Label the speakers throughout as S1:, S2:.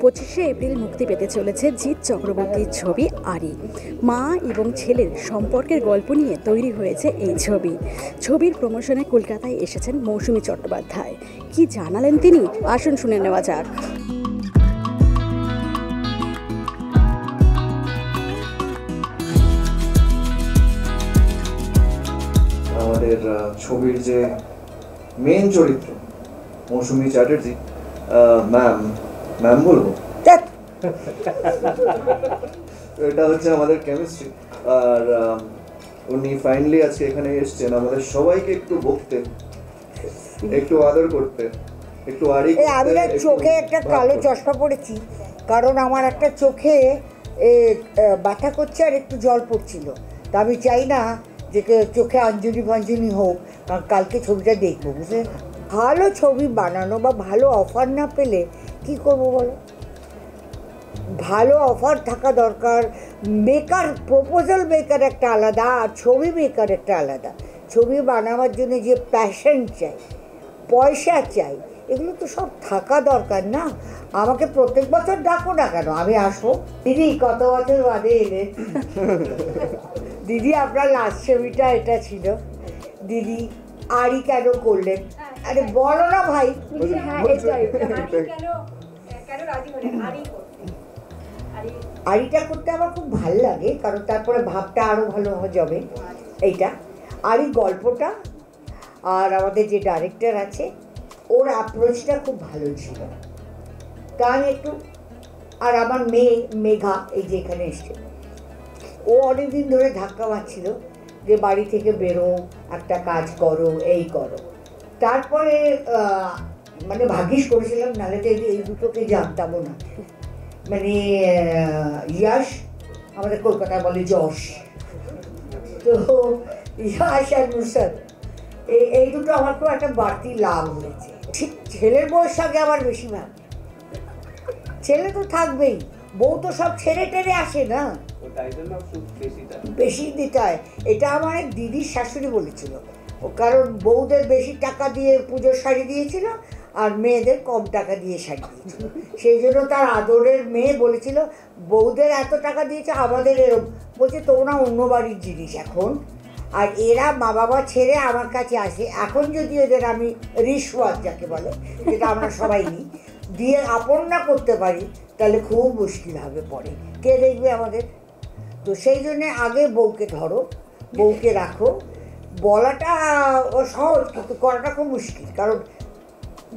S1: 25 April মুক্তি পেতে চলেছে জিৎ চক্রবর্তীর ছবি আরি। মা এবং ছেলের সম্পর্কের গল্প নিয়ে তৈরি হয়েছে এই ছবি। ছবির প্রমোশনে কলকাতায় এসেছেন মৌসুমী চট্টোপাধ্যায়। কি জানালেন তিনি, আসুন শুনে নেওয়া যাক।
S2: আমাদের ছবির যে মেন চরিত্র মৌসুমী চ্যাটার্জি ম্যাম বলবো, এটা হচ্ছে আমাদের কেমিস্ট্রি। আর উনি ফাইনালি আজকে এখানে এসেছেন আমাদের সবাইকে একটু বকতে, একটু আদর করতে, একটু আড়ি।
S3: আমি চোখে একটা কালো চশমা পড়েছি কারণ আমার একটা চোখে ব্যথা করছে আর একটু জল পড়ছিল। তা আমি চাই না যে চোখে অঞ্জলি ফঞ্জলি হোক, কারণ কালকে ছবিটা দেখবো, বুঝলে। ভালো ছবি বানানো বা ভালো অফার না পেলে কি করবো বলো? ভালো অফার থাকা দরকার। মেকার, প্রপোজাল মেকার একটা আলাদা আর ছবি মেকার একটা আলাদা। ছবি বানাবার জন্য যে প্যাশন চাই, পয়সা চাই, এগুলো তো সব থাকা দরকার না। আমাকে প্রত্যেক বছর ডাকো না কেন, আমি আসবো। দিদি কত বছর বাদে এলেন। দিদি আপনার লাস্ট ছবিটা এটা ছিল। দিদি আরি কেন করলেন? আরে বলো না ভাই। আরিটা করতে আমার খুব ভালো লাগে, কারণ তারপরে ভাবটা আরও ভালো যাবে। এইটা আরি গল্পটা আর আমাদের যে ডাইরেক্টর আছে ওর অ্যাপ্রোচটা খুব ভালো ছিল। কারণ একটু, আর আমার মেয়ে মেঘা এই যে এখানে এসছে, ও অনেকদিন ধরে ধাক্কা মারছিল যে বাড়ি থেকে বেরো, একটা কাজ করো, এই করো। তারপরে মানে ভাগ্যিস করেছিলাম, নাহলে তো এই দুটোকে জানতামও না। মানে ইয়াশ, আমাদের কলকাতায় বলে যশ, তো ইয়াশ আর নুসরাত, এই দুটো আমার খুব একটা বাড়তি লাভ হয়েছে। ঠিক ছেলের বউয়ের সঙ্গে আবার বেশি ভাগ। ছেলে তো থাকবেই, বউ তো সব ছেড়ে টেরে আসে না, বেশি দিতে হয়। এটা আমার এক দিদির শাশুড়ি বলেছিল, কারণ বউদের বেশি টাকা দিয়ে পুজোর শাড়ি দিয়েছিল আর মেয়েদের কম টাকা দিয়ে শাড়ি দিয়েছিল। সেই জন্য তার আদরের মেয়ে বলেছিল, বউদের এত টাকা দিয়েছে, আমাদের এরকম। বলছে তোমরা অন্য বাড়ির জিনিস এখন। আর এরা মা বাবা ছেড়ে আমার কাছে আসে। এখন যদি এদের আমি রিশওয়াত যাকে বলে, যেটা আমরা সবাই নিই, দিয়ে আপন না করতে পারি, তাহলে খুব মুশকিল হবে পরে। কে দেখবে আমাদের? তো সেই জন্যে আগে বউকে ধরো, বউকে রাখো। বলাটা সহজ, কিন্তু করাটা খুব মুশকিল। কারণ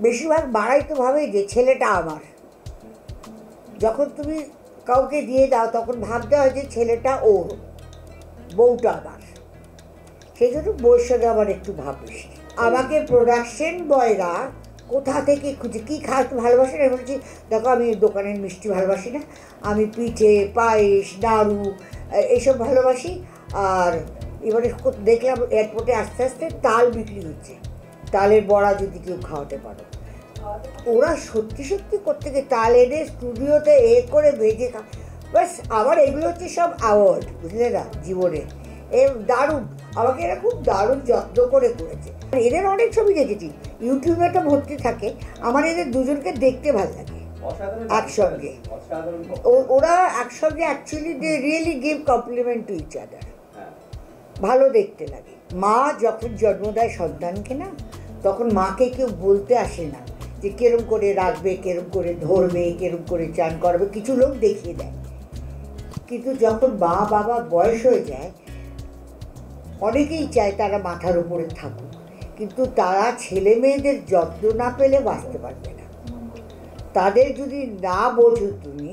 S3: বেশিরভাগ বাড়াই তো ভাবে যে ছেলেটা আমার। যখন তুমি কাউকে দিয়ে দাও তখন ভাবতে হয় যে ছেলেটা ওর, বউটা আমার। সেই জন্য বউয়ের সঙ্গে আমার একটু ভাব বেশি। আমাকে প্রোডাকশন বয়রা কোথা থেকে খুঁজে কী খাওয়াতে ভালোবাসে না, বলছি দেখো আমি দোকানের মিষ্টি ভালোবাসি না, আমি পিঠে, পায়েস, নাড়ু এইসব ভালোবাসি। আর এবারে দেখলাম এয়ারপোর্টে আস্তে আস্তে তাল বিক্রি হচ্ছে, তালের বড়া যদি কেউ খাওয়াতে পারো। ওরা সত্যি সত্যি করতে গিয়ে তাল এনে স্টুডিওতে করে ভেজে ব্যাস। আবার এগুলো হচ্ছে সব অ্যাওয়ার্ড, বুঝলে না, জীবনে দারুণ। আমাকে এরা খুব দারুণ যত্ন করে করেছে। এদের অনেক ছবি দেখেছি, ইউটিউবে একটা ভর্তি থাকে। আমার এদের দুজনকে দেখতে ভালো লাগে একসঙ্গে। ওরা একসঙ্গে actually they really give compliment to each other. ভালো দেখতে লাগে। মা যখন জন্ম দেয় সন্তানকে না, তখন মাকে কেউ বলতে আসে না যে কেরম করে রাখবে, কেরম করে ধরবে, কেরম করে চান করবে, কিছু লোক দেখিয়ে দেয়। কিন্তু যখন মা বাবা বয়স হয়ে যায়, অনেকেই চায় তারা মাথার উপরে থাকুক, কিন্তু তারা ছেলে মেয়েদের যত্ন না পেলে বাঁচতে পারবে না। তাদের যদি না বোঝো তুমি,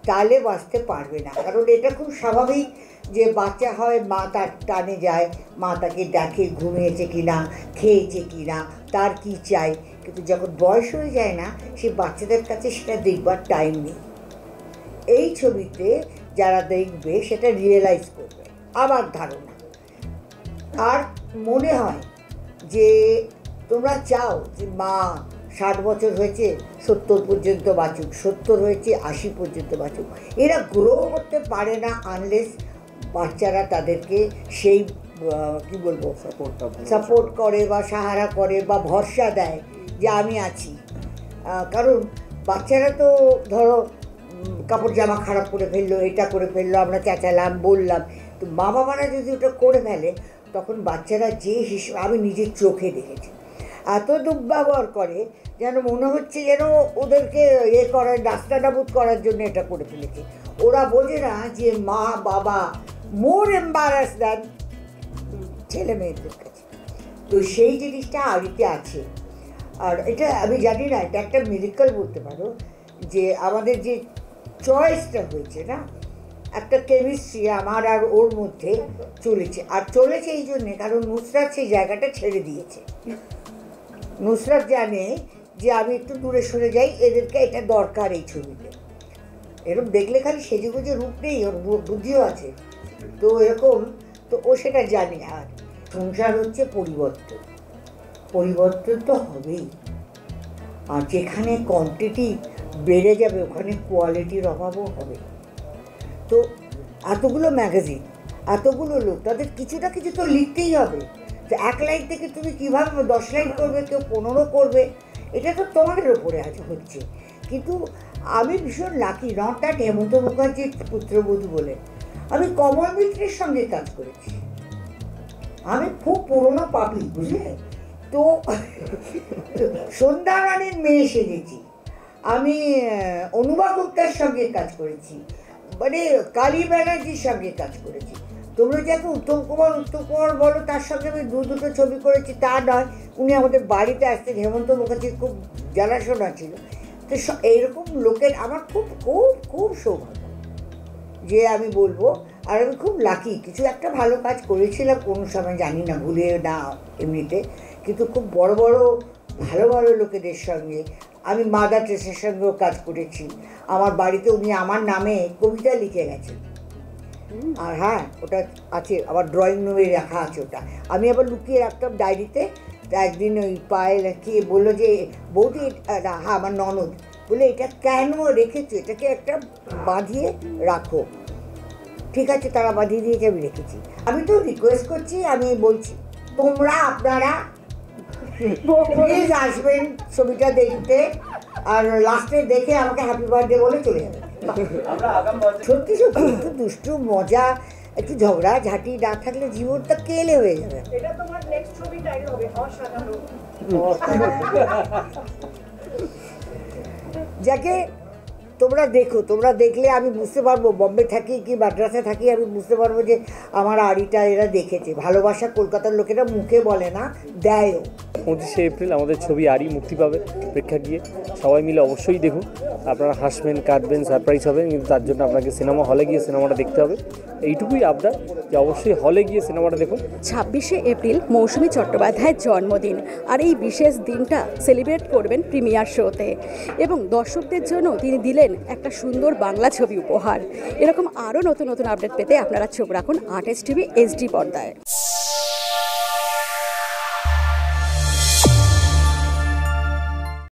S3: তাহলে বাঁচতে পারবে না। কারণ এটা খুব স্বাভাবিক যে বাচ্চা হয়, মা তার টানে যায়, মা তাকে দেখে ঘুমিয়েছে কিনা, খেয়েছে কিনা, তার কি চাই। কিন্তু যখন বয়স হয়ে যায় না, সে বাচ্চাদের কাছে সেটা দেখবার টাইম নেই। এই ছবিতে যারা দেখবে সেটা রিয়েলাইজ করবে আমার ধারণা। আর মনে হয় যে তোমরা চাও যে মা 60 বছর হয়েছে 70 পর্যন্ত বাঁচুক, 70 হয়েছে 80 পর্যন্ত বাঁচুক। এরা গ্রো করতে পারে না আনলেস বাচ্চারা তাদেরকে সেই কি বলবো সাপোর্ট করে বা সাহারা করে বা ভরসা দেয় যে আমি আছি। কারণ বাচ্চারা তো ধরো কাপড় জামা খারাপ করে ফেললো, এটা করে ফেললো, আমরা চেঁচালাম, বললাম, তো মা বাবারা যদি ওটা করে ফেলে তখন বাচ্চারা যে হিসেবে, আমি নিজের চোখে দেখেছি, এত দুর্ব্যবহার করে যেন মনে হচ্ছে যেন ওদেরকে করার নাস্তানাবুদ করার জন্য এটা করে ফেলেছে। ওরা বোঝে না যে মা বাবা মোর এম্বারাস দেন ছেলে মেয়েদের কাছে। তো সেই জিনিসটা আড়িতে আছে। আর এটা আমি জানি না, এটা একটা মিরাকল বলতে পারো যে আমাদের যে চয়েসটা হয়েছে না, একটা কেমিস্ট্রি আমার আর ওর মধ্যে চলেছে। আর চলেছে এই জন্যে কারণ নুসরাত সেই জায়গাটা ছেড়ে দিয়েছে। নুসরাত জানে যে আমি একটু দূরে সরে যাই, এদেরকে এটা দরকার এই ছবিতে। এরকম দেখলে খালি সেজেগুজে রূপ নেই, ওর বুদ্ধিও আছে। তো এরকম, তো ও সেটা জানে। আর সংসার হচ্ছে পরিবর্তন, পরিবর্তন তো হবেই। আর যেখানে কোয়ান্টিটি বেড়ে যাবে ওখানে কোয়ালিটির অভাবও হবে। তো এতগুলো ম্যাগাজিন, এতগুলো লোক, তাদের কিছু না কিছু তো লিখতেই হবে। তো 1 লাইন থেকে তুমি কীভাবে 10 লাইন করবে, কেউ 15 করবে, এটা তো তোমাদের ওপরে আছে হচ্ছে। কিন্তু আমি ভীষণ লাকি, নট দ্যাট হেমন্ত মুখার্জির পুত্রবধূ বলে, আমি কমল মিত্রের সঙ্গে কাজ করেছি। আমি খুব পুরোনো পাবলিক, বুঝলে তো। সন্ধ্যা রানীর মেয়ে সেজেছি আমি, অনুভা গুপ্তার সঙ্গে কাজ করেছি, মানে কালী ব্যানার্জির সঙ্গে কাজ করেছি। তোমরা যাকে উত্তম কুমার বলো, তার সঙ্গে আমি দুটো ছবি করেছি তা নয়। উনি আমাদের বাড়িতে আসতেন, হেমন্ত মুখার্জির খুব জানাশোনা ছিল। তো এইরকম লোকের আমার খুব খুব খুব সৌভাগ্য যে আমি বলবো। আর আমি খুব লাকি, কিছু একটা ভালো কাজ করেছিলাম কোনো সময়, জানি না, ভুলে না এমনিতে, কিন্তু খুব বড় বড় ভালো ভালো লোকেদের সঙ্গে। আমি মাদার টেরেসার সঙ্গেও কাজ করেছি। আমার বাড়িতে উনি আমার নামে কবিতা লিখে গেছেন। আর হ্যাঁ, ওটা আছে আমার ড্রয়িং রুমে রাখা আছে ওটা। আমি আবার লুকিয়ে রাখতাম ডায়েরিতে। তা একদিন ওই পায়েল কি বললো যে বৌদি, হ্যাঁ আমার ননদ বলে, এটা কেন রেখেছো, এটাকে একটা বাঁধিয়ে রাখো। ঠিক আছে, তারা বাঁধিয়ে দিয়েছে, আমি রেখেছি। আমি তো রিকোয়েস্ট করছি, আমি বলছি তোমরা আপনারা প্লিজ আসবেন ছবিটা দেখতে, আর লাস্টে দেখে আমাকে হ্যাপি বার্থডে বলে চলে যাবেন। সত্যি সত্যি একটু দুষ্টু মজা, একটু ঝগড়া ঝাঁটি না থাকলে জীবনটা কেলে হয়ে যাবে।
S1: এটা তোমার নেক্সট ছবি টাইটেল হবে অসাধারণ।
S3: যাকে তোমরা দেখো, তোমরা দেখলে আমি বুঝতে পারবো, বম্বে থাকি কি মাদ্রাসে থাকি, আমি বুঝতে পারবো যে আমার আড়িটা এরা দেখেছে। ভালোবাসা কলকাতার লোকেরা মুখে বলে না, দেয়ও।
S4: 25শে এপ্রিল আমাদের ছবি আড়ি মুক্তি পাবে প্রেক্ষাগৃহে। সবাই মিলে অবশ্যই দেখুন। আপনারা হাসবেন, কাঁদবেন, সারপ্রাইজ হবেন, কিন্তু তার জন্য আপনাকে সিনেমা হলে গিয়ে সিনেমাটা দেখতে হবে। এইটুকুই আবদার যে অবশ্যই হলে গিয়ে সিনেমাটা দেখুন।
S1: 26শে এপ্রিল মৌসুমী চট্টোপাধ্যায়ের জন্মদিন, আর এই বিশেষ দিনটা সেলিব্রেট করবেন প্রিমিয়ার শোতে, এবং দর্শকদের জন্য তিনি দিলেন একটা সুন্দর বাংলা ছবি উপহার। এরকম আরও নতুন নতুন আপডেট পেতে আপনারা চোখ রাখুন আর্টিস্ট টিভি HD পর্দায়।